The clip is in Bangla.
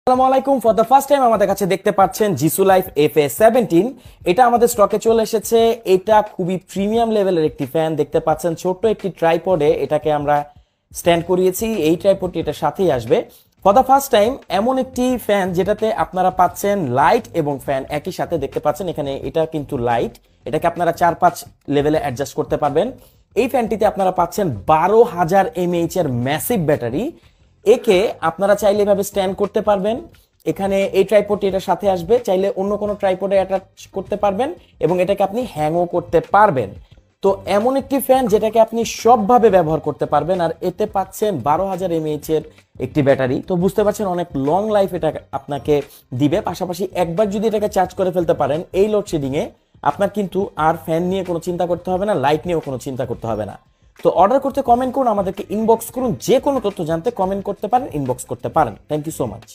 আসসালামু আলাইকুম। ফর দ্য ফার্স্ট টাইম আমাদের কাছে দেখতে পাচ্ছেন জিসু লাইফ FA17। এটা আমাদের স্টকে চলে এসেছে। এটা খুবই প্রিমিয়াম লেভেলের একটি ফ্যান। দেখতে পাচ্ছেন ছোট্ট একটি ট্রাইপডে এটাকে আমরা স্ট্যান্ড করিয়েছি। এই ট্রাইপডটি এটার সাথেই আসবে। ফর দ্য ফার্স্ট টাইম এমন একটি ফ্যান যেটাতে আপনারা পাচ্ছেন লাইট এবং ফ্যান একই সাথে। দেখতে পাচ্ছেন এখানে এটা কিন্তু লাইট, এটাকে আপনারা 4-5 লেভেলে অ্যাডজাস্ট করতে পারবেন। এই ফ্যানটিতে আপনারা পাচ্ছেন 12,000 mAh এর ম্যাসিভ ব্যাটারি। একে আপনারা চাইলে এভাবে স্ট্যান্ড করতে পারবেন। এখানে এই ট্রাইপডটি এটার সাথে আসবে, চাইলে অন্য কোনো ট্রাইপডে অ্যাটাচ করতে পারবেন এবং এটাকে আপনি হ্যাংও করতে পারবেন। তো এমন একটি ফ্যান যেটাকে আপনি সবভাবে ব্যবহার করতে পারবেন। আর এতে পাচ্ছেন 12,000 mAh এর একটি ব্যাটারি। তো বুঝতে পারছেন অনেক লং লাইফ এটা আপনাকে দিবে। পাশাপাশি একবার যদি এটাকে চার্জ করে ফেলতে পারেন এই লোডশেডিং এ, আপনার কিন্তু আর ফ্যান নিয়ে কোনো চিন্তা করতে হবে না, লাইট নিয়েও কোনো চিন্তা করতে হবে না। তো অর্ডার করতে কমেন্ট করুন, আমাদেরকে ইনবক্স করুন। যে কোনো তথ্য জানতে কমেন্ট করতে পারেন, ইনবক্স করতে পারেন। Thank you so much.